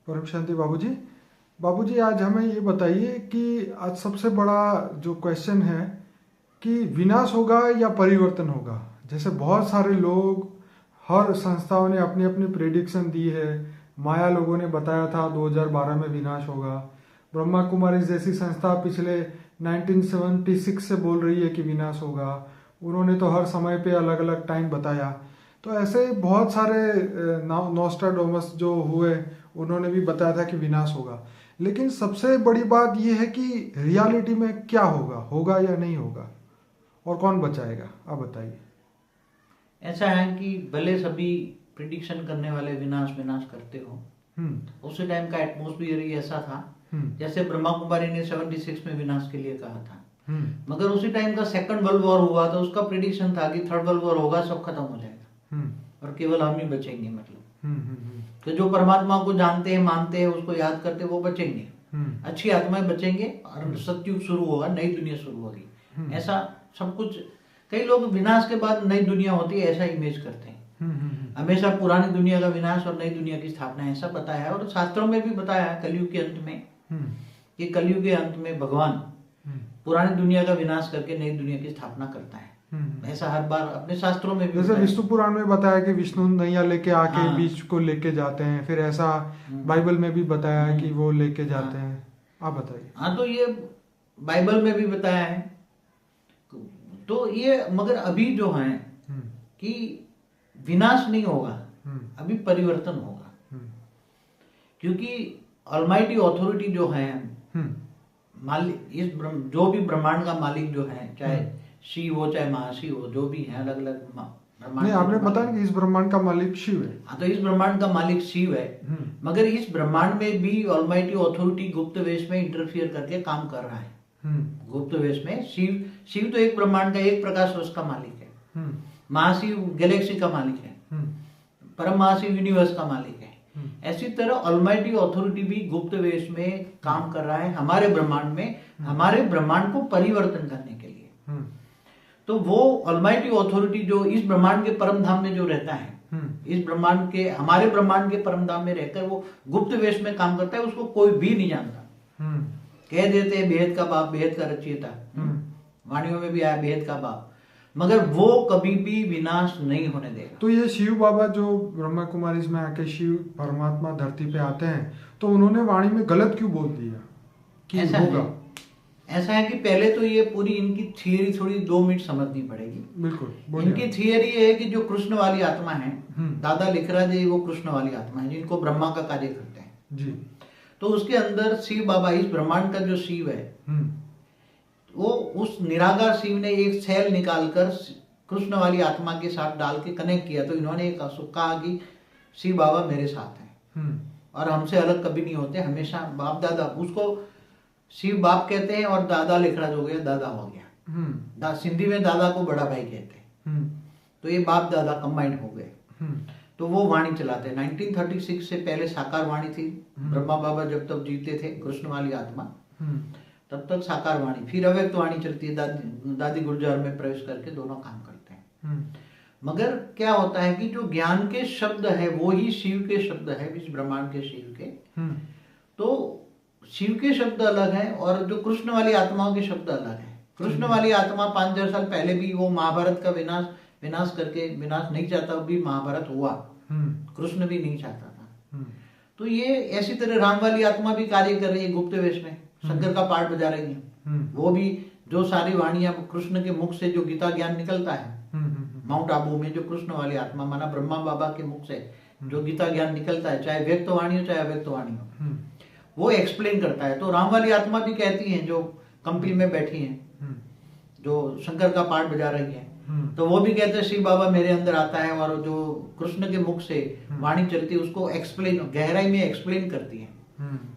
परम शांति बाबूजी। बाबूजी, आज हमें ये बताइए कि आज सबसे बड़ा जो क्वेश्चन है कि विनाश होगा या परिवर्तन होगा। जैसे बहुत सारे लोग, हर संस्थाओं ने अपनी अपनी प्रेडिक्शन दी है। माया लोगों ने बताया था 2012 में विनाश होगा। ब्रह्मा कुमारी जैसी संस्था पिछले 1976 से बोल रही है कि विनाश होगा। उन्होंने तो हर समय पे अलग अलग टाइम बताया। तो ऐसे बहुत सारे नॉस्ट्राडामस जो हुए, उन्होंने भी बताया था कि विनाश होगा। लेकिन सबसे बड़ी बात यह है कि रियलिटी में क्या होगा, होगा या नहीं होगा, और कौन बचाएगा, आप बताइए। ऐसा है कि भले सभी प्रिडिक्शन करने वाले विनाश विनाश करते हो, उसी टाइम का एटमोस्फियर ही ऐसा था। जैसे ब्रह्मा कुमारी ने 76 में विनाश के लिए कहा था, मगर उसी टाइम का सेकंड वर्ल्ड वॉर हुआ तो उसका प्रिडिक्शन था कि थर्ड वर्ल्ड वॉर होगा, सब खत्म हो जाएगा और केवल हम ही बचेंगे। मतलब तो जो परमात्मा को जानते हैं, मानते हैं, उसको याद करते हैं, वो बचेंगे, अच्छी आत्माएं बचेंगे और सतयुग शुरू होगा, नई दुनिया शुरू होगी। ऐसा सब कुछ। कई लोग विनाश के बाद नई दुनिया होती है ऐसा इमेज करते हैं। हमेशा पुरानी दुनिया का विनाश और नई दुनिया की स्थापना ऐसा बताया है, और शास्त्रों में भी बताया है कलयुग के अंत में कि कलयुग के अंत में भगवान पुरानी दुनिया का विनाश करके नई दुनिया की स्थापना करता है। ऐसा हर बार अपने शास्त्रों में भी, जैसे विष्णु पुराण में बताया कि विष्णु नैया लेके आके बीच को लेके जाते हैं, फिर ऐसा बाइबल में भी बताया है कि वो लेके जाते हैं। आप बताइए। हाँ, तो ये बाइबल में भी बताया है। तो ये मगर अभी जो है कि विनाश नहीं होगा, अभी परिवर्तन होगा, क्योंकि ऑलमाइटी अथॉरिटी जो है मालिक, इस जो भी ब्रह्मांड का मालिक जो है, चाहे शिव हो चाहे महाशिव हो, जो भी है अलग अलग ब्रह्मांड। नहीं, आपने बताया कि इस ब्रह्मांड का मालिक शिव है। हाँ, तो इस ब्रह्मांड का मालिक शिव है, मगर इस ब्रह्मांड में भी ऑलमाइटी अथॉरिटी गुप्त वेश में इंटरफियर करके काम कर रहा है। गुप्त वेश में शिव तो एक ब्रह्मांड का, एक प्रकाश वर्ष का मालिक है। महाशिव गैलेक्सी का मालिक है, परम महाशिव यूनिवर्स का मालिक है। ऐसी तरह ऑलमाइटी अथॉरिटी भी गुप्त वेश में काम कर रहा है हमारे ब्रह्मांड में, हमारे ब्रह्मांड को परिवर्तन करने के लिए। तो वो ऑलमाइटी अथॉरिटी जो इस ब्रह्मांड के परम धाम में जो रहता है, इस ब्रह्मांड के, हमारे ब्रह्मांड के परम धाम में रहकर वो गुप्त वेश में काम करता है, उसको कोई भी नहीं जानता। कह देते हैं बेहद का बाप, बेहद का रचयिता, वाणियों में भी आया बेहद का बाप, मगर वो कभी भी विनाश नहीं होने देगा। तो ये शिव बाबा जो ब्रह्मा कुमारी में आके शिव परमात्मा धरती पे आते हैं, तो उन्होंने वाणी में गलत क्यों बोल दिया कि होगा? ऐसा है कि पहले तो ये पूरी इनकी थियरी थोड़ी 2 मिनट समझनी पड़ेगी। बिल्कुल। इनकी थियरी है कि जो कृष्ण वाली आत्मा है, दादा लिख रहा है, वो कृष्ण वाली आत्मा है जिनको ब्रह्मा का कार्य करते हैं जी। तो उसके अंदर शिव बाबा, इस ब्रह्मांड का जो शिव है, वो उस निराकार शिव ने एक सेल निकालकर कृष्ण वाली आत्मा के साथ डाल के कनेक्ट किया। तो इन्होंने कहा कि शिव बाबा मेरे साथ हैं और हमसे अलग कभी नहीं होते, हमेशा बाप दादा, उसको शिव बाप कहते हैं और दादा लिखराज हो गया, दादा हो गया। सिंधी में दादा को बड़ा भाई कहते हैं, तो ये बाप दादा कंबाइंड हो गए। तो वो वाणी चलाते हैं। 1936 से पहले साकार वाणी थी, ब्रह्मा बाबा जब तक जीते थे, कृष्ण वाली आत्मा, तब तक साकार वाणी, फिर अव्यक्त वाणी चलती है, दादी गुलजार में प्रवेश करके दोनों काम करते हैं। मगर क्या होता है कि जो ज्ञान के शब्द है वो ही शिव के शब्द है, इस ब्रह्मांड के शिव के। तो शिव के शब्द अलग हैं और जो कृष्ण वाली आत्माओं के शब्द अलग हैं। कृष्ण वाली आत्मा 5,000 साल पहले भी वो महाभारत का विनाश करके, विनाश नहीं चाहता भी महाभारत हुआ, कृष्ण भी नहीं चाहता था। तो ये ऐसी तरह राम वाली आत्मा भी कार्य कर रही है गुप्त वेश में, शंकर का पार्ट बजा रही है। वो भी जो सारी वाणियां कृष्ण के मुख से, जो गीता ज्ञान निकलता है माउंट आबू में, जो कृष्ण वाली आत्मा माना ब्रह्मा बाबा के मुख से जो गीता ज्ञान निकलता है, चाहे व्यक्त वाणी हो चाहे अव्यक्त वाणी हो, वो एक्सप्लेन करता है। तो राम वाली आत्मा भी कहती है, जो कंपनी में बैठी है, जो शंकर का पार्ट बजा रही है, तो वो भी कहते हैं शिव बाबा मेरे अंदर आता है और जो कृष्ण के मुख से वाणी चलती है उसको एक्सप्लेन, गहराई में एक्सप्लेन करती है।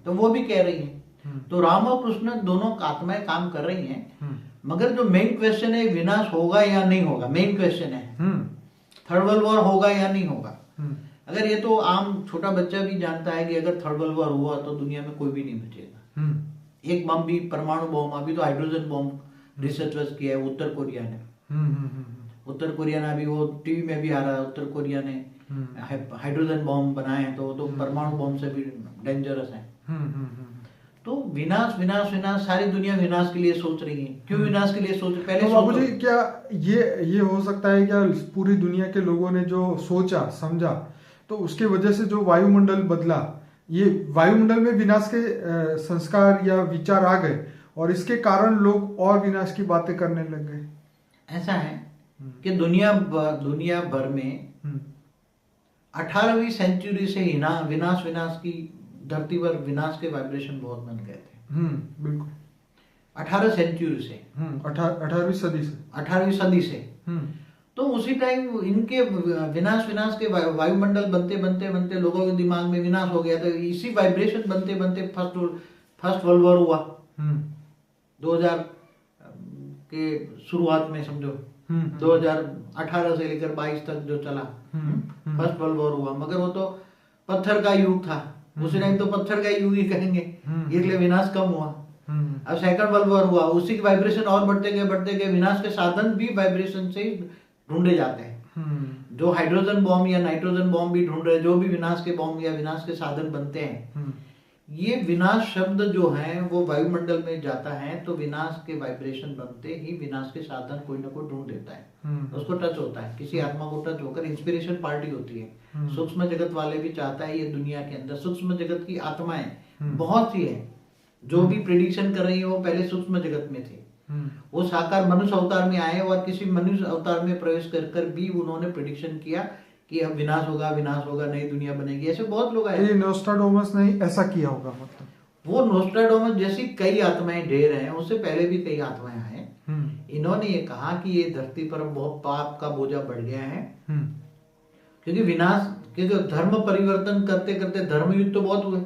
तो वो भी कह रही है। तो राम और कृष्ण दोनों आत्माएं काम कर रही हैं, मगर जो मेन क्वेश्चन है विनाश होगा या नहीं होगा, मेन क्वेश्चन है थर्ड वर्ल्ड वॉर होगा या नहीं होगा। अगर ये तो आम छोटा बच्चा भी जानता है कि अगर थर्ड वर्ल्ड वॉर हुआ तो दुनिया में कोई भी नहीं बचेगा। एक बम भी, परमाणु बम, अभी तो हाइड्रोजन बम रिसर्च किया है उत्तर कोरिया ने। उत्तर कोरिया ने अभी वो टीवी में भी आ रहा है, उत्तर कोरिया ने हाइड्रोजन बॉम्ब बनाए हैं तो परमाणु बॉम्ब से भी डेंजरस है। तो विनाश विनाश विनाश, सारी दुनिया विनाश के लिए सोच रही है। क्यों विनाश के लिए सोच रही? पहले तो बाबूजी क्या ये हो सकता है क्या पूरी दुनिया के लोगों ने जो सोचा समझा तो उसके वजह से जो वायुमंडल बदला, ये वायुमंडल में विनाश के संस्कार या विचार आ गए और इसके कारण लोग और विनाश की बातें करने लग गए? ऐसा है कि दुनिया भर में 18वीं सेंचुरी से विनाश की धरती पर विनाश के वाइब्रेशन बहुत बन गए थे। बिल्कुल 18 सेंचुरी से 18वीं सदी से तो उसी टाइम इनके विनाश के वायुमंडल बनते बनते बनते लोगों के दिमाग में विनाश हो गया। तो इसी वाइब्रेशन बनते बनते फर्स्ट वर्ल्ड वॉर हुआ 2000 के शुरुआत में, समझो 2018 से लेकर 22 तक जो चला फर्स्ट वर्ल्ड वॉर हुआ। मगर वो तो पत्थर का युग था, उसी टाइम तो पत्थर का युग ही कहेंगे, इसलिए विनाश कम हुआ। अब सेकंड वर्ल्ड वॉर हुआ, उसी की वाइब्रेशन और बढ़ते गए विनाश के साधन भी वाइब्रेशन से ही ढूंढे जाते हैं। जो हाइड्रोजन बॉम्ब या नाइट्रोजन बॉम्ब भी ढूंढ रहे, जो भी विनाश के बॉम्ब या विनाश के साधन बनते हैं, ये विनाश शब्द जो है वो वायुमंडल में जाता है तो विनाश के वाइब्रेशन बनते ही विनाश के साधन कोई ना कोई ढूंढ देता है, उसको टच होता है, किसी आत्मा को टच होकर इंस्पिरेशन पार्टी होती है। सूक्ष्म जगत वाले भी चाहता है ये दुनिया के अंदर सूक्ष्म जगत की आत्माएं बहुत सी है जो भी प्रिडिक्शन कर रही है, वो पहले सूक्ष्म जगत में थे। वो साकार मनुष्य अवतार में आए और किसी मनुष्य अवतार में प्रवेश कर भी उन्होंने प्रिडिक्शन किया कि अब विनाश होगा, नई दुनिया बनेगी। ऐसे बहुत लोग आए। नोस्ट्राडामस ने ऐसा किया होगा, मतलब वो नोस्ट्राडामस जैसी कई आत्माएं ढेर हैं, उससे पहले भी कई आत्माएं आए। इन्होंने ये कहा कि ये धरती पर बहुत पाप का बोझा बढ़ गया है, क्योंकि धर्म परिवर्तन करते करते धर्मयुद्ध तो बहुत हुए।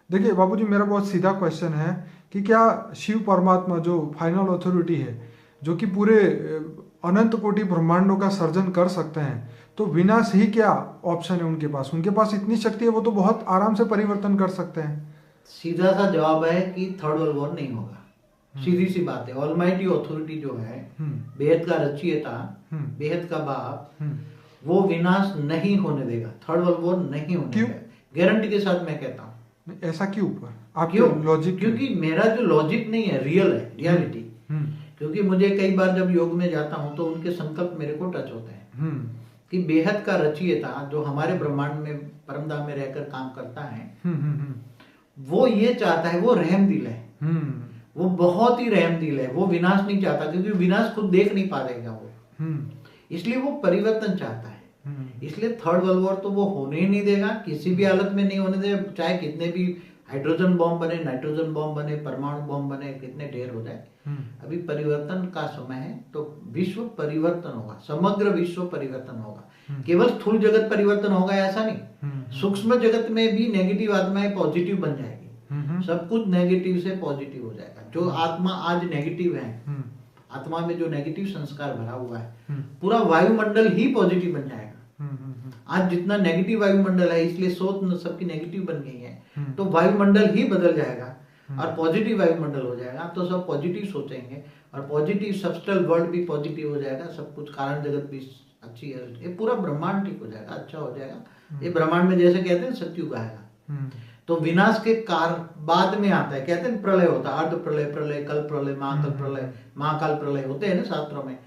देखिए बाबूजी, मेरा बहुत सीधा क्वेश्चन है कि क्या शिव परमात्मा जो फाइनल अथॉरिटी है, जो कि पूरे अनंत कोटि ब्रह्मांडों का सर्जन कर सकते हैं, तो विनाश ही क्या ऑप्शन है उनके पास? उनके पास इतनी शक्ति है, वो तो बहुत आराम से परिवर्तन कर सकते हैं। सीधा सा जवाब है कि थर्ड वर्ल्ड वॉर नहीं होगा। सीधी सी बात है। ऑलमाइटी अथॉरिटी जो है, बेहद का रचयिता, बेहद का बाप, वो विनाश नहीं होने देगा, थर्ड वर्ल्ड वॉर नहीं होने देगा, गारंटी के साथ मैं कहता हूँ। ऐसा क्यों? आप क्यों लॉजिक? क्योंकि मेरा जो लॉजिक नहीं है, रियल है, रियलिटी। क्योंकि मुझे कई बार जब योग में जाता हूँ तो उनके संकल्प मेरे को टच होते हैं कि बेहद का रचयिता जो हमारे ब्रह्मांड में परमधाम में रहकर काम करता है, वो ये चाहता है, वो रहम दिल है, वो बहुत ही रहम दिल है, वो विनाश नहीं चाहता, क्योंकि विनाश खुद देख नहीं पाएगा वो, इसलिए वो परिवर्तन चाहता है। इसलिए थर्ड वर्ल्ड वॉर तो वो होने ही नहीं देगा, किसी भी हालत में नहीं होने देगा, चाहे कितने भी हाइड्रोजन बॉम्ब बने, नाइट्रोजन बॉम्ब बने, परमाणु बॉम्ब बने, कितने ढेर हो जाए। अभी परिवर्तन का समय है, तो विश्व परिवर्तन होगा, समग्र विश्व परिवर्तन होगा। केवल स्थूल जगत परिवर्तन होगा ऐसा नहीं, सूक्ष्म जगत में भी नेगेटिव आत्माएं पॉजिटिव बन जाएगी, सब कुछ नेगेटिव से पॉजिटिव हो जाएगा। जो आत्मा आज नेगेटिव है, आत्मा में जो नेगेटिव संस्कार भरा हुआ है, पूरा वायुमंडल ही पॉजिटिव बन जाएगा। आज जितना नेगेटिव वायुमंडल है, इसलिए सोच सबकी नेगेटिव बन गई है, तो वायुमंडल ही बदल जाएगा और पॉजिटिव वायुमंडल हो जाएगा। तो सब पॉजिटिव सोचेंगे और पॉजिटिव सबस्टल वर्ल्ड भी पॉजिटिव हो जाएगा, सब कुछ कारण जगत भी अच्छी है, ये पूरा ब्रह्मांड ठीक हो जाएगा, अच्छा हो जाएगा। ये ब्रह्मांड में जैसे कहते हैं सत्युग आएगा। तो विनाश के कारण बाद में आता है, कहते हैं प्रलय होता है, अर्ध प्रलय, प्रलय, कल प्रलय, महाकल प्रलय, महाकाल प्रलय होते हैं ना शास्त्रों में।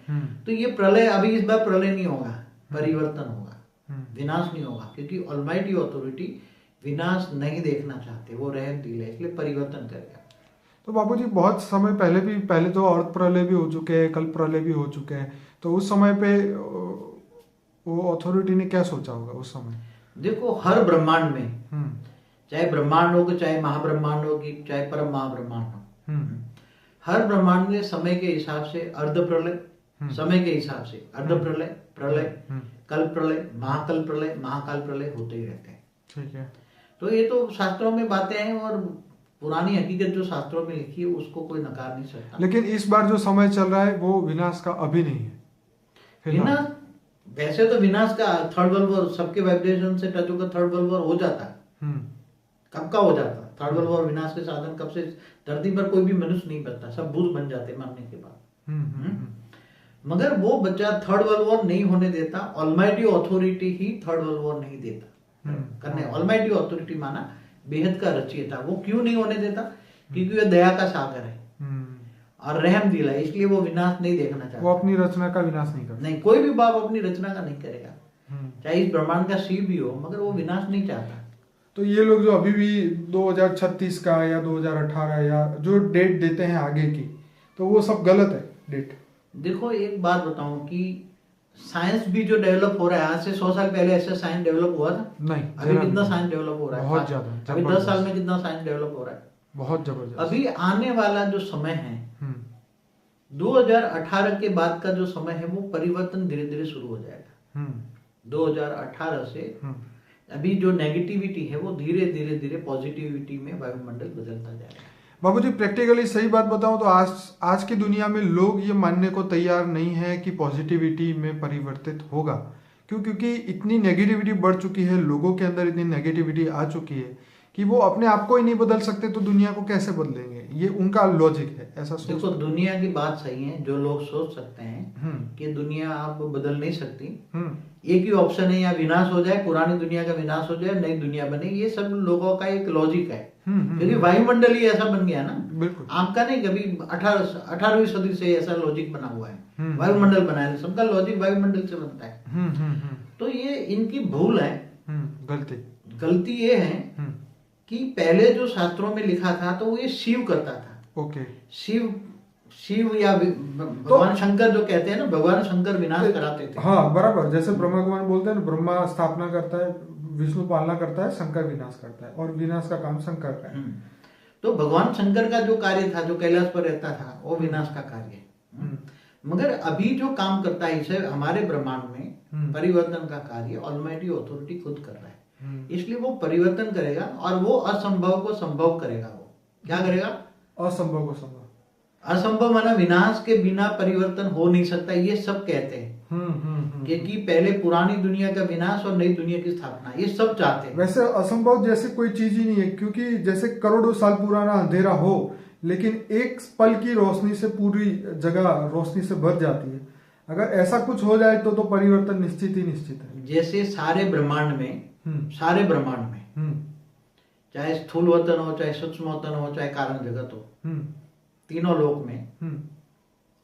तो ये प्रलय, अभी इस बार प्रलय नहीं होगा, परिवर्तन होगा, विनाश नहीं होगा, क्योंकि ऑलमाइटी अथॉरिटी विनाश नहीं देखना चाहते, वो रहम दिल है, इसलिए परिवर्तन करेगा। तो बाबूजी, बहुत समय पहले तो अर्ध प्रलय भी हो चुके हैं, कल प्रलय भी हो चुके हैं, तो उस समय पे वो अथॉरिटी ने क्या सोचा होगा उस समय? देखो, हर ब्रह्मांड में, चाहे ब्रह्मांड हो, चाहे महाब्रह्मांड हो, चाहे परम महाब्रह्मांड हो, हर ब्रह्मांड में समय के हिसाब से अर्ध प्रलय, समय के हिसाब से अर्ध प्रलय, प्रलय, कल प्रलय, महाकल प्रलय, महाकाल प्रलय होते ही रहते हैं। ठीक है। तो ये तो शास्त्रों में बातें हैं और पुरानी हकीकत जो शास्त्रों में लिखी है उसको कोई नकार नहीं सकता। लेकिन इस बार जो समय चल रहा है वो विनाश का अभी नहीं है। विनाश, वैसे तो विनाश का थर्ड वर्ल्ड वॉर सबके वाइब्रेशन से टच होकर थर्ड वर्ल्ड वॉर हो जाता है। कब का हो जाता? थर्ड वर्ल्ड वॉर विनाश के साधन कब से, धरती पर कोई भी मनुष्य नहीं बचता, सब भूत बन जाते मरने के बाद। मगर वो बच्चा थर्ड वर्ल्ड वॉर नहीं होने देता। ऑलमाइटी ऑथोरिटी ही थर्ड वर्ल्ड वॉर नहीं देता करने। ऑलमाइटी ऑथोरिटी माना बेहद का रचयिता, वो क्यों नहीं होने देता? क्योंकि वह दया का सागर है और रहम दिला, इसलिए वो विनाश नहीं देखना चाहता। वो अपनी रचना का विनाश नहीं करता। नहीं, कोई भी बाप अपनी रचना का नहीं करेगा, चाहे इस ब्रह्मांड का शिव भी हो, मगर वो विनाश नहीं चाहता। तो ये लोग जो अभी भी 2036 का या 2018 या जो डेट देते हैं आगे की, तो वो सब गलत है डेट। देखो एक बात बताऊं कि साइंस भी जो डेवलप हो रहा है, आज से 100 साल पहले ऐसा साइंस डेवलप हुआ था? नहीं। अभी कितना साइंस डेवलप हो रहा है? बहुत ज्यादा। अभी 10 साल में कितना साइंस डेवलप हो रहा है? बहुत जबरदस्त। अभी आने वाला जो समय है 2018 के बाद का जो समय है, वो परिवर्तन धीरे धीरे शुरू हो जाएगा। 2018 से अभी जो नेगेटिविटी है वो धीरे धीरे धीरे पॉजिटिविटी में वायुमंडल बदलता जाएगा। बाबूजी प्रैक्टिकली सही बात बताऊं तो आज की दुनिया में लोग ये मानने को तैयार नहीं है कि पॉजिटिविटी में परिवर्तित होगा। क्योंकि इतनी नेगेटिविटी बढ़ चुकी है, लोगों के अंदर इतनी नेगेटिविटी आ चुकी है कि वो अपने आप को ही नहीं बदल सकते, तो दुनिया को कैसे बदलेंगे? ये उनका लॉजिक है, ऐसा सोच। देखो दुनिया की बात सही है, जो लोग सोच सकते हैं कि दुनिया आप बदल नहीं सकती, एक ही ऑप्शन है, या विनाश हो जाए, पुरानी दुनिया का विनाश हो जाए, नई दुनिया बने, ये सब लोगों का एक लॉजिक है। क्योंकि वायुमंडल ही ऐसा बन गया ना, बिल्कुल आपका नहीं, कभी 18वीं सदी से ऐसा लॉजिक बना हुआ है, वायुमंडल बना है, सबका लॉजिक वायुमंडल से बनता है। तो ये इनकी भूल है, गलती ये है कि पहले जो शास्त्रों में लिखा था तो वो ये शिव करता था। ओके। शिव या भगवान शंकर जो कहते हैं ना, भगवान शंकर विनाश कराते थे। हाँ बराबर, जैसे ब्रह्मा भगवान बोलते हैं ना, ब्रह्मा स्थापना करता है, विष्णु पालना करता है, शंकर विनाश करता है, और विनाश का काम शंकर का है। तो भगवान शंकर का जो कार्य था, जो कैलाश पर रहता था, वो विनाश का कार्य है। मगर अभी जो काम करता है, इसे हमारे ब्रह्मांड में परिवर्तन का कार्य ऑलमाइटी ऑथोरिटी खुद कर रहा है। इसलिए वो परिवर्तन करेगा और वो असंभव को संभव करेगा। वो क्या करेगा? असंभव को संभव। असंभव माना विनाश के बिना परिवर्तन हो नहीं सकता, ये सब कहते हैं। क्योंकि पहले पुरानी दुनिया का विनाश और नई दुनिया की स्थापना, ये सब चाहते हैं। वैसे असंभव जैसे कोई चीज ही नहीं है, क्योंकि जैसे करोड़ों साल पुराना अंधेरा हो, लेकिन एक पल की रोशनी से पूरी जगह रोशनी से भर जाती है। अगर ऐसा कुछ हो जाए तो परिवर्तन निश्चित ही निश्चित है। जैसे सारे ब्रह्मांड में चाहे स्थूल वतन हो, चाहे सूक्ष्म वतन हो, चाहे कारण जगत हो, तीनों लोक में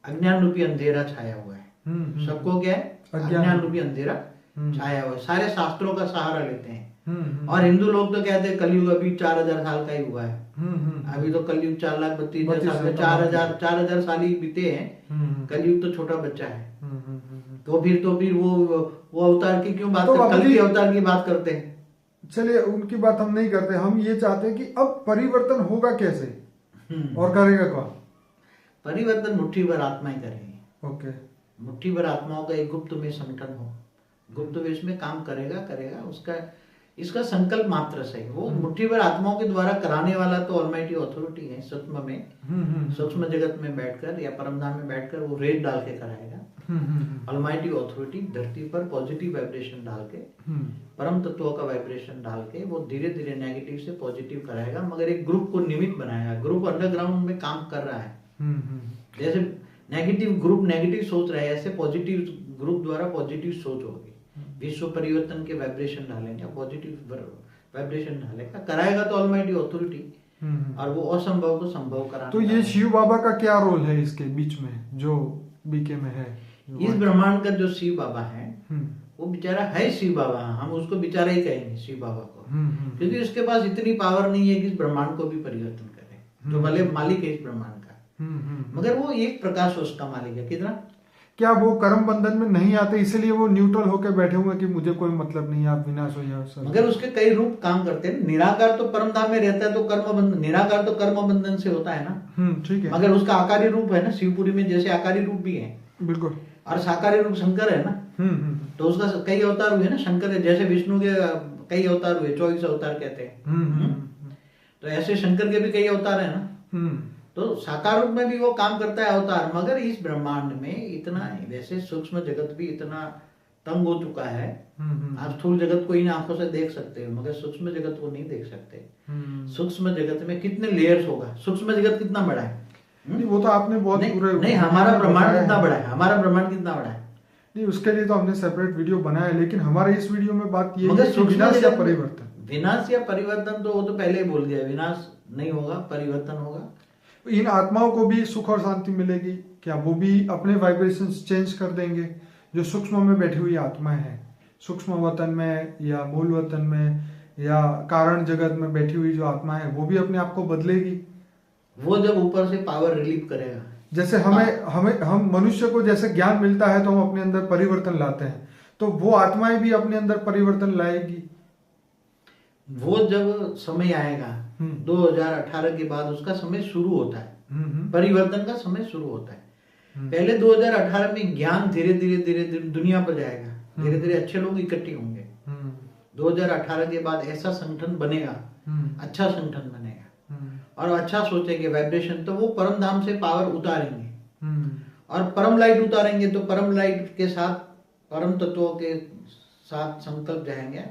अज्ञान रूपी अंधेरा छाया हुआ है। सबको क्या है? अज्ञान रूपी अंधेरा छाया हुआ है। सारे शास्त्रों का सहारा लेते हैं। और हिंदू लोग तो कहते हैं कलयुग अभी 4000 साल का ही हुआ है। अभी तो कलयुग 4,32,000 साल, 4,000 साल ही बीते हैं। कलयुग तो छोटा बच्चा है। तो फिर वो अवतार की क्यों बात करते? कल के अवतार की बात करते हैं। चलिए उनकी बात हम नहीं करते, हम ये चाहते हैं कि अब परिवर्तन होगा कैसे और करेगा कौन? परिवर्तन मुट्ठी भर आत्मा ही करेगी। ओके। मुट्ठी भर आत्माओं का एक गुप्त में संगठन हो, गुप्त में इसमें काम करेगा, उसका इसका संकल्प मात्र से वो मुट्ठी भर आत्माओं के द्वारा कराने वाला तो ऑलमाइटी ऑथोरिटी है। सूक्ष्म में, सूक्ष्म जगत में बैठकर या परमधाम में बैठकर वो रेत डाल के कराएगा। ऑलमाइटी ऑथोरिटी धरती पर पॉजिटिव वाइब्रेशन डाल के, परम तत्वों का वाइब्रेशन डाल के वो धीरे धीरे नेगेटिव से पॉजिटिव कराएगा। मगर एक ग्रुप को निमित्त बनाएगा। ग्रुप अंडरग्राउंड में काम कर रहा है। जैसे नेगेटिव ग्रुप नेगेटिव सोच रहा है, ऐसे पॉजिटिव ग्रुप द्वारा पॉजिटिव सोच होगी। विश्व परिवर्तन के वाइब्रेशन डालेंगे, पॉजिटिव वाइब्रेशन डालेगा, कराएगा तो ऑलमाइटी ऑथोरिटी, और वो असंभव को संभव कराना। तो ये शिव बाबा का क्या रोल है इसके बीच में, जो बीके में है? इस ब्रह्मांड का जो शिव बाबा है वो बेचारा है शिव बाबा, हम उसको बेचारा ही कहेंगे शिव बाबा को, क्योंकि उसके पास इतनी पावर नहीं है कि इस ब्रह्मांड को भी परिवर्तन करे। जो भले मालिक है इस ब्रह्मांड का, मगर वो एक प्रकाश उसका मालिक है। कितना? क्या वो कर्म बंधन में नहीं आते, इसलिए वो न्यूट्रल होकर बैठे हुए कि मुझे कोई मतलब नहीं, आप विनाश हो जाओ। मगर उसके कई रूप काम करते हैं। निराकार तो परमधाम में रहता है, तो कर्म बंधन, निराकार तो कर्म बंधन से होता है ना। ठीक है। मगर उसका आकारी रूप है ना, शिवपुरी में जैसे आकारी रूप भी है, बिल्कुल, और साकारी रूप शंकर है ना। तो उसका कई अवतार हुए ना, शंकर है। जैसे विष्णु के कई अवतार हुए, 24 अवतार कहते हैं। तो ऐसे शंकर के भी कई अवतार है ना। तो साकार रूप में भी वो काम करता है अवतार। मगर इस ब्रह्मांड में इतना, वैसे सूक्ष्म जगत भी इतना तंग हो चुका है। आप स्थूल जगत को इन आंखों से देख सकते हो, मगर सूक्ष्म जगत को नहीं देख सकते। सूक्ष्म जगत में कितने लेयर्स होगा? सूक्ष्म जगत कितना बड़ा है? नहीं, वो तो आपने बहुत पूरे नहीं, हमारा ब्रह्मांड कितना बड़ा है, हमारा ब्रह्मांड कितना बड़ा है। नहीं, उसके लिए तो हमने सेपरेट वीडियो बनाया है, लेकिन हमारे इस वीडियो में बात ये मगर है कि विनाश या परिवर्तन। विनाश या परिवर्तन तो वो तो पहले ही बोल दिया, विनाश नहीं होगा, परिवर्तन होगा। इन आत्माओं को भी सुख और शांति मिलेगी क्या? वो भी अपने वाइब्रेशंस चेंज कर देंगे? जो सूक्ष्म में बैठी हुई आत्माएं हैं, सूक्ष्म वतन में या मूल वतन में या कारण जगत में बैठी हुई जो आत्मा है, वो भी अपने आप को बदलेगी। वो जब ऊपर से पावर रिलीव करेगा, जैसे हम मनुष्य को जैसे ज्ञान मिलता है तो हम अपने अंदर परिवर्तन लाते हैं, तो वो आत्माएं भी अपने अंदर परिवर्तन लाएगी। वो जब समय आएगा 2018 के बाद, उसका समय शुरू होता है, परिवर्तन का समय शुरू होता है। पहले 2018 में ज्ञान धीरे धीरे धीरे धीरे दुनिया पर जाएगा, धीरे धीरे अच्छे लोग इकट्ठे होंगे। 2018 के बाद ऐसा संगठन बनेगा, अच्छा संगठन बनेगा और अच्छा सोचेंगे वाइब्रेशन, तो वो परम धाम से पावर उतारेंगे और परम लाइट उतारेंगे, तो परम लाइट के साथ परम तत्वों के साथ संकल्प जाएंगे।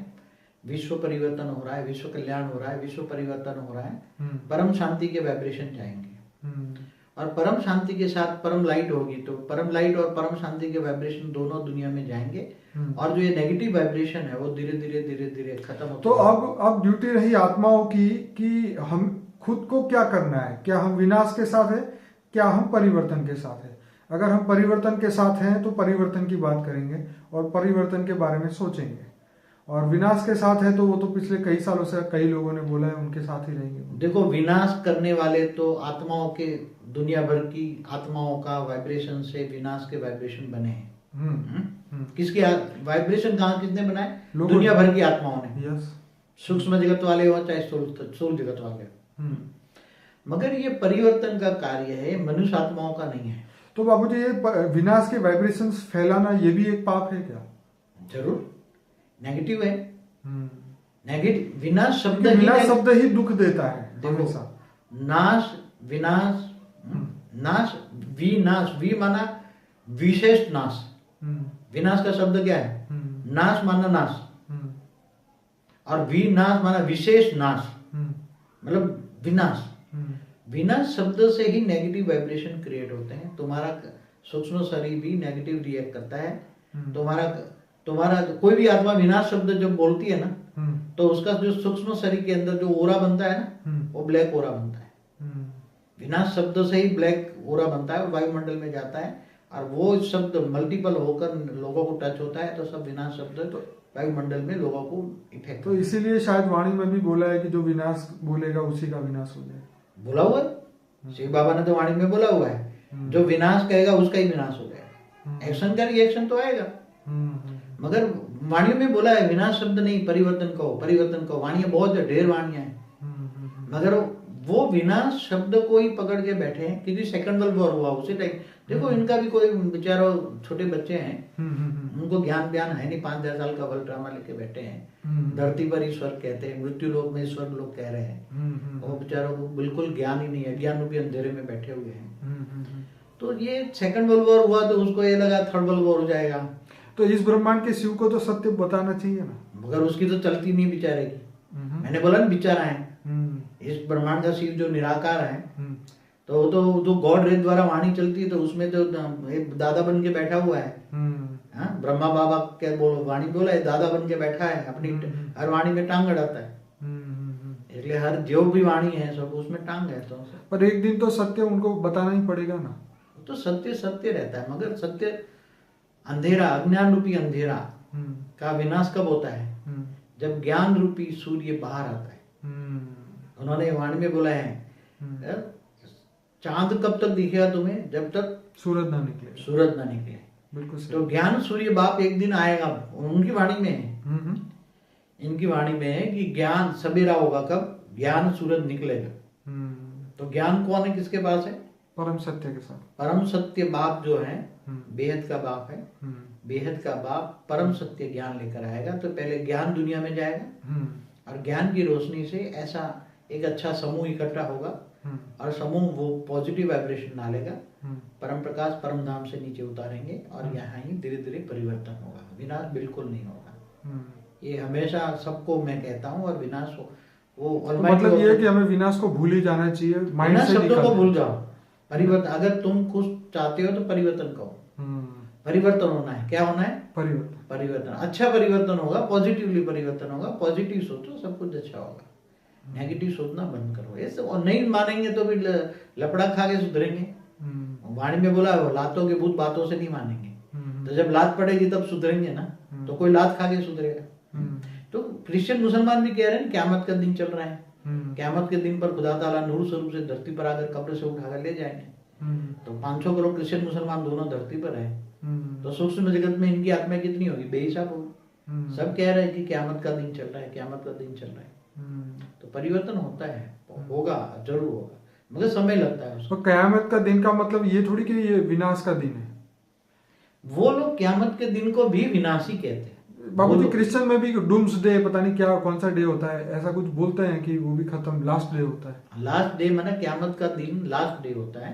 विश्व परिवर्तन हो रहा है, विश्व कल्याण हो रहा है, विश्व परिवर्तन हो रहा है, परम शांति के वाइब्रेशन जाएंगे और परम शांति के साथ परम लाइट होगी, तो परम लाइट और परम शांति के वाइब्रेशन दोनों दुनिया में जाएंगे और जो ये नेगेटिव वाइब्रेशन है वो धीरे धीरे धीरे धीरे खत्म होता तो अब ड्यूटी रही आत्माओं की कि हम खुद को क्या करना है। क्या हम विनाश के साथ है, क्या हम परिवर्तन के साथ है? अगर हम परिवर्तन के साथ हैं तो परिवर्तन की बात करेंगे और परिवर्तन के बारे में सोचेंगे, और विनाश के साथ है तो वो तो पिछले कई सालों से कई लोगों ने बोला है उनके साथ ही रहेंगे। देखो, विनाश करने वाले तो आत्माओं के, दुनिया भर की आत्माओं का वाइब्रेशन से विनाश के वाइब्रेशन बने हैं। किसके वाइब्रेशन कहाँ किसने बनाए? दुनिया भर की आत्माओं ने। यस, सूक्ष्म जगत वाले हो चाहे स्थूल जगत वाले हो। मगर ये परिवर्तन का कार्य है, मनुष्य आत्माओं का नहीं है। तो बाबूजी, ये विनाश के वाइब्रेशंस फैलाना ये भी एक पाप है क्या? जरूर, नेगेटिव है। नेगेटिव विनाश शब्द ही दुख देता है। देखो, नाश, विनाश, नाश, विनाश, वी माना विशेष नाश। विनाश का शब्द क्या है? नाश माना नाश और विनाश माना विशेष नाश, मतलब विनाश। विनाश शब्द से ही नेगेटिव वाइब्रेशन क्रिएट होते हैं। तुम्हारा सूक्ष्म शरीर भी नेगेटिव रिएक्ट करता है। तुम्हारा कोई भी आत्मा विनाश शब्द जब बोलती है ना, तो उसका जो सूक्ष्म शरीर के अंदर जो ओरा बनता है ना, वो ब्लैक ओरा बनता है। विनाश शब्द से ही ब्लैक ओरा बनता है और वायुमंडल में जाता है, और वो शब्द मल्टीपल होकर लोगों को टच होता है, तो सब विनाश शब्द तो वायुमंडल में लोगों को इफेक्ट। तो इसीलिए शायद वाणी में भी बोला है कि जो विनाश बोलेगा उसी का विनाश हो जाएगा। बोला हुआ है, शिव बाबा ने तो वाणी में बोला हुआ है, जो विनाश कहेगा उसका ही विनाश हो जाएगा। एक्शन का रिएक्शन तो आएगा, मगर वाणी में बोला है विनाश शब्द नहीं, परिवर्तन कहो, परिवर्तन कहो। वाणियां बहुत है, ढेर वाणियां हैं, मगर वो विनाश शब्द को ही पकड़ के बैठे हैं। किसी सेकंड वर्ल्ड वॉर हुआ उसी टाइम, देखो इनका भी कोई बेचारा छोटे बच्चे हैं, उनको ज्ञान ज्ञान है नहीं, 5-10 साल का वर्ल्ड ड्रामा लेके बैठे हैं। धरती पर ईश्वर कहते हैं, मृत्यु लोक में ईश्वर लोग कह रहे हैं, वो बेचारों को बिल्कुल ज्ञान ही नहीं है, ज्ञान रूपी अंधेरे में बैठे हुए हैं। तो ये सेकंड वर्ल्ड वॉर हुआ तो उसको ये लगा थर्ड वर्ल्ड वॉर हो जाएगा। तो इस ब्रह्मांड के शिव को तो सत्य बताना चाहिए ना, मगर उसकी तो चलती नहीं बेचारे की। मैंने बोला ना बेचारा है, इस ब्रह्मांड का शिव जो निराकार है, तो वो तो जो गॉड रे द्वारा वाणी चलती है, तो उसमें तो एक दादा बन के बैठा हुआ है। ब्रह्मा बाबा क्या बोलो, वाणी बोला है, दादा बन के बैठा है, अपनी हर वाणी में टांग अड़ाता है। इसलिए हर जो भी वाणी है सब उसमें टांग है। तो पर एक दिन तो सत्य उनको बताना ही पड़ेगा ना। तो सत्य सत्य रहता है, मगर सत्य अंधेरा, अज्ञान रूपी अंधेरा का विनाश कब होता है? जब ज्ञान रूपी सूर्य बाहर आता है। उन्होंने वाणी में बोला है, चांद कब तक दिखेगा तुम्हें? जब तक सूरज ना निकले। सूरज ना निकले, बिल्कुल। तो ज्ञान सूर्य बाप एक दिन आएगा, उनकी वाणी में है, इनकी वाणी में है कि ज्ञान सवेरा होगा कब? ज्ञान सूरज निकलेगा। तो ज्ञान कौन है, किसके पास है? परम सत्य के साथ। परम सत्य बाप जो है, बेहद का बाप है, बेहद का बाप परम सत्य ज्ञान लेकर आएगा। तो पहले ज्ञान दुनिया में जाएगा और ज्ञान की रोशनी से ऐसा एक अच्छा समूह इकट्ठा होगा और समूह वो पॉजिटिव वाइब्रेशन डालेगा, परम प्रकाश परम धाम से नीचे उतारेंगे और यहाँ ही धीरे धीरे परिवर्तन होगा। विनाश बिल्कुल नहीं होगा, ये हमेशा सबको मैं कहता हूँ। और विनाश वो मतलब ये है कि हमें विनाश को भूल ही जाना चाहिए, माइंड से शब्दों को भूल जाओ। परिवर्तन, अगर तुम खुश चाहते हो तो परिवर्तन कहो। परिवर्तन होना है, क्या होना है? परिवर्तन। परिवर्तन, अच्छा परिवर्तन होगा, पॉजिटिवली परिवर्तन होगा। पॉजिटिव सोचो, सब कुछ अच्छा होगा। नेगेटिव सोचना बंद करो ऐसे। और नहीं मानेंगे तो फिर लपड़ा खा के सुधरेंगे। वाणी में बोला लातों के भूत बातों से नहीं मानेंगे। तो जब लात पड़ेगी तब सुधरेंगे ना। तो कोई लात खा के सुधरेगा? तो क्रिश्चियन मुसलमान भी कह रहे हैं क़यामत का दिन चल रहा है, क़यामत के दिन पर खुदा ताला नूर स्वरूप से धरती पर आकर कब्र से उठाकर ले जाएंगे। तो 500 करोड़ क्रिश्चियन मुसलमान दोनों धरती पर है। तो सूक्ष्म जगत में इनकी आत्मा कितनी होगी? बेहिसाब होगी। सब कह रहे हैं कि क़यामत का दिन चल रहा है, क़यामत का दिन चल रहा है। तो परिवर्तन होता है, होगा, जरूर होगा, मगर समय लगता है उसको। तो क़यामत का दिन का मतलब ये थोड़ी कि ये विनाश का दिन है। वो लोग क़यामत के दिन को भी विनाशी कहते हैं। बाबूजी क्रिश्चियन में भी डूम्स डे, पता नहीं क्या कौन सा डे होता है, ऐसा कुछ बोलते हैं कि वो भी खत्म, लास्ट डे होता है। लास्ट डे माना क़यामत का दिन लास्ट डे होता है।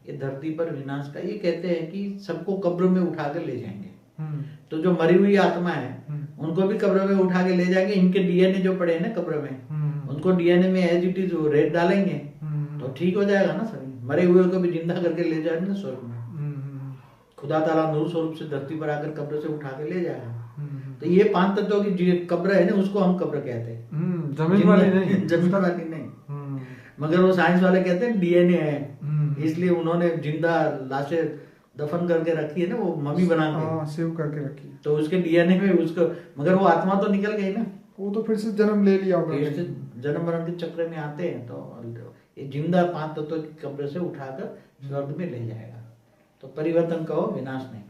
ये धरती पर विनाश का, ये कहते हैं कि सबको कब्र में उठा कर ले जाएंगे। तो जो मरी हुई आत्मा है उनको भी कब्र में उठा के ले जाएंगे। इनके डीएनए जो पड़े हैं ना कब्र में, उनको डीएनए में एज इट इज रेत डालेंगे तो ठीक हो जाएगा ना। सभी मरे हुए को भी जिंदा करके ले जाएंगे ना स्वर्ग में। खुदा ताला नूर स्वरूप से धरती पर आकर कब्र से उठा के ले जाएगा। तो ये 5 तत्वों की कब्र है ना, उसको हम कब्र कहते हैं, जमीन वाली नहीं। जमीन वाली नहीं। मगर वो साइंस वाले कहते हैं डीएनए है, इसलिए उन्होंने जिंदा लाशें दफन करके रखी है ना, वो मम्मी बना के सेव करके रखी है। तो उसके डीएनए में उसको, मगर वो आत्मा तो निकल गई ना, वो तो फिर से जन्म ले लिया होगा। जन्म मरण के चक्र में आते हैं। तो ये जिंदा 5 तत्वों की कब्र से उठाकर स्वर्ग में ले जाएगा। तो परिवर्तन कहो, विनाश नहीं।